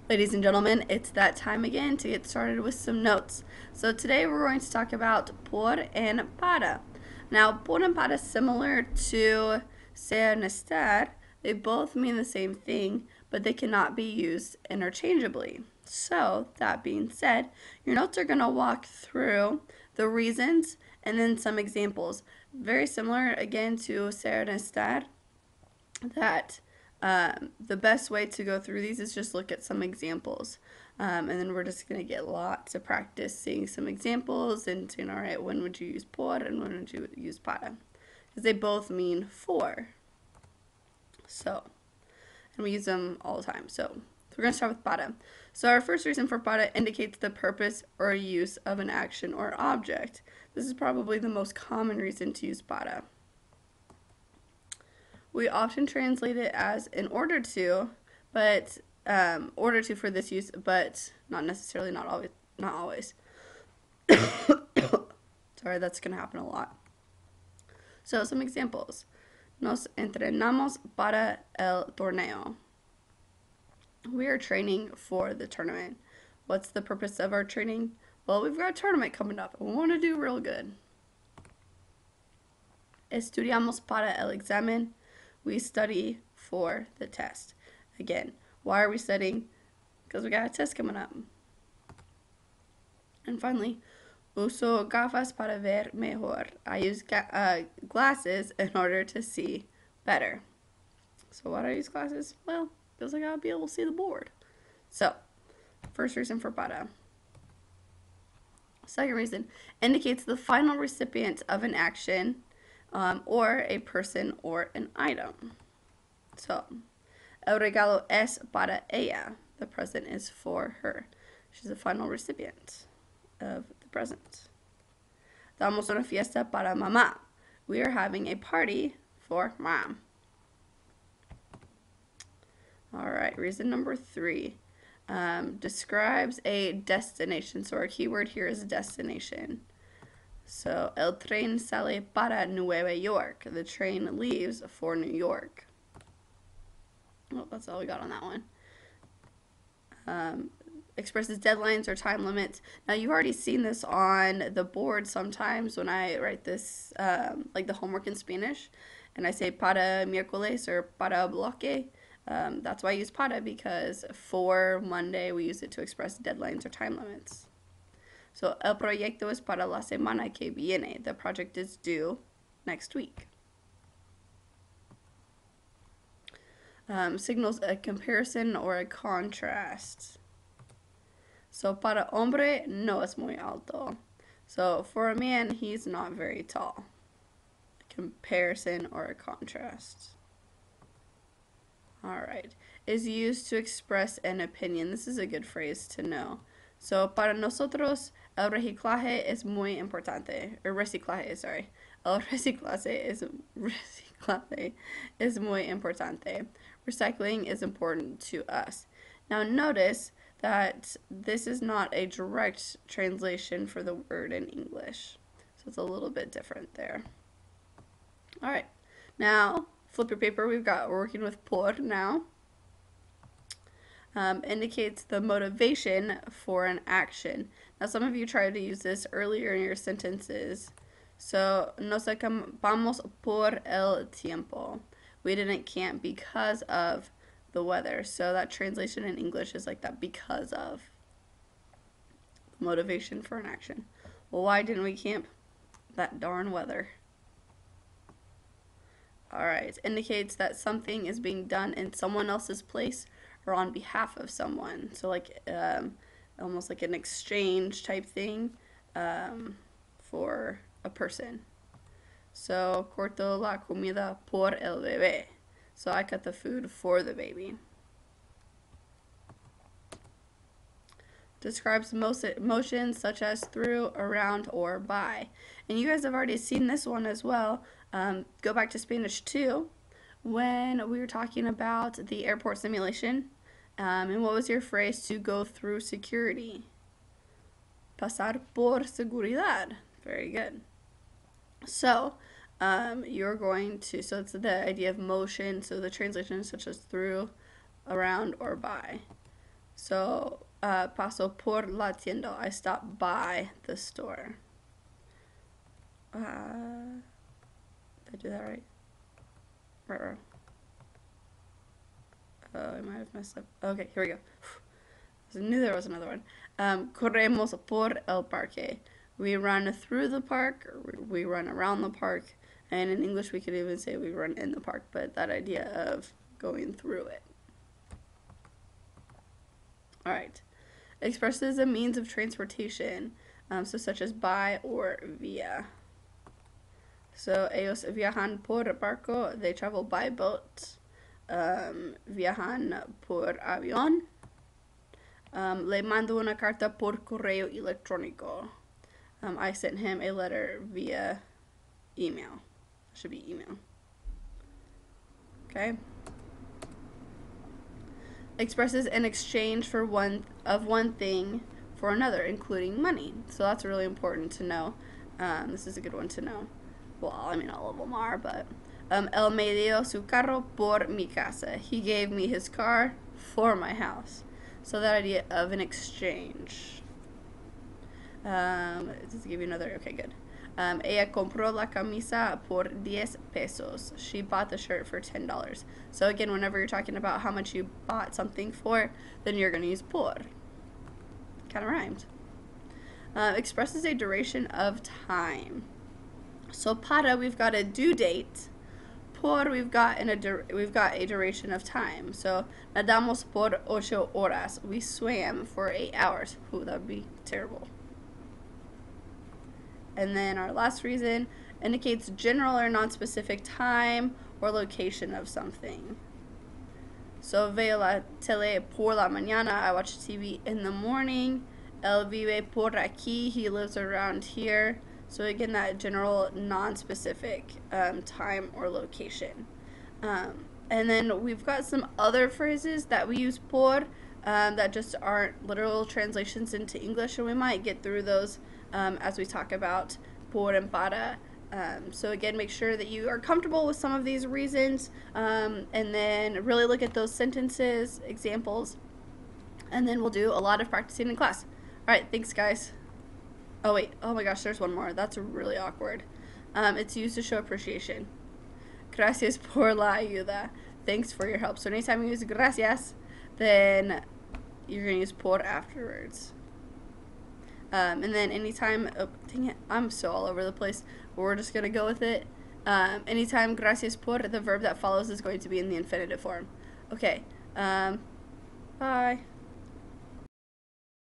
Ladies and gentlemen, it's that time again to get started with some notes. So today we're going to talk about por and para. Now, por and para, similar to ser and estar, they both mean the same thing, but they cannot be used interchangeably. So, that being said, your notes are going to walk through the reasons and then some examples. Very similar, again, to ser and estar, that the best way to go through these is just look at some examples. And then we're just going to get lots of practice seeing some examples and saying, all right, when would you use por and when would you use para? Because they both mean for. So, and we use them all the time. So we're going to start with para. So our first reason for para indicates the purpose or use of an action or object. This is probably the most common reason to use para. We often translate it as in order to, but order to for this use, but not necessarily, not always, not always. Sorry, that's gonna happen a lot. So some examples. Nos entrenamos para el torneo. We are training for the tournament. What's the purpose of our training? Well, we've got a tournament coming up and we want to do real good. Estudiamos para el examen. We study for the test. Again, why are we studying? Because we got a test coming up. And finally, uso gafas para ver mejor. I use glasses in order to see better. So why do I use glasses? Well, because I gotta be able to see the board. So, first reason for para. Second reason, indicates the final recipient of an action or a person or an item. So, el regalo es para ella. The present is for her. She's the final recipient of the present. Damos una fiesta para mamá. We are having a party for mom. All right, reason number 3. Describes a destination. So our keyword here is destination. So, el tren sale para Nueva York. The train leaves for New York. Well, that's all we got on that one. Expresses deadlines or time limits. Now, you've already seen this on the board sometimes when I write this, like the homework in Spanish, and I say para miércoles or para bloque. That's why I use para, because for Monday we use it to express deadlines or time limits. So, el proyecto es para la semana que viene. The project is due next week. Signals a comparison or a contrast. So, para hombre no es muy alto. So, for a man, he's not very tall. A comparison or a contrast. All right. Is used to express an opinion. This is a good phrase to know. So, para nosotros, el reciclaje es muy importante. Or reciclaje, sorry. El reciclaje es muy importante. Recycling is important to us. Now, notice that this is not a direct translation for the word in English. So, it's a little bit different there. All right. Now, flip your paper. We're working with por now. Indicates the motivation for an action. Now, some of you tried to use this earlier in your sentences. So, nos acampamos por el tiempo. We didn't camp because of the weather. So, that translation in English is like that, because of. Motivation for an action. Well, why didn't we camp? That darn weather. Alright, indicates that something is being done in someone else's place or on behalf of someone. So like almost like an exchange type thing for a person. So, corto la comida por el bebé. So I cut the food for the baby. Describes motions such as through, around, or by. And you guys have already seen this one as well. Go back to Spanish 2 when we were talking about the airport simulation. And what was your phrase to go through security? Pasar por seguridad. Very good. So, you're going to, so it's the idea of motion. So the translation is such as through, around, or by. So, paso por la tienda. I stopped by the store. Did I do that right? Right. Oh, I might have messed up. Okay, here we go. I knew there was another one. Corremos por el parque. We run through the park, or we run around the park. And in English, we could even say we run in the park, but that idea of going through it. All right. Expresses a means of transportation, so such as by or via. So, ellos viajan por barco, they travel by boat. Viajan por avión. Le mando una carta por correo electrónico. I sent him a letter via email. It should be email. Okay. Expresses an exchange for one thing for another, including money. So that's really important to know. This is a good one to know. Well, I mean, all of them are, but él me dio su carro por mi casa. He gave me his car for my house. So that idea of an exchange. Does it give you another? Okay, good. Ella compró la camisa por 10 pesos. She bought the shirt for $10. So again, whenever you're talking about how much you bought something for, then you're going to use por. Kind of rhymed. Expresses a duration of time. So para, we've got a due date. Por, we've got a duration of time. So nadamos por 8 horas. We swam for 8 hours. Ooh, that would be terrible. And then our last reason indicates general or non-specific time or location of something. So veo la tele por la mañana. I watch TV in the morning. Él vive por aquí. He lives around here. So again, that general, non-specific time or location. And then we've got some other phrases that we use por that just aren't literal translations into English, and we might get through those as we talk about por and para. So again, make sure that you are comfortable with some of these reasons, and then really look at those sentences, examples, and then we'll do a lot of practicing in class. All right, thanks, guys. Oh, wait. Oh, my gosh, there's one more. That's really awkward. It's used to show appreciation. Gracias por la ayuda. Thanks for your help. So anytime you use gracias, then you're going to use por afterwards. And then anytime, oh, dang it, I'm so all over the place. We're just going to go with it. Anytime gracias por, the verb that follows is going to be in the infinitive form. Okay. Bye.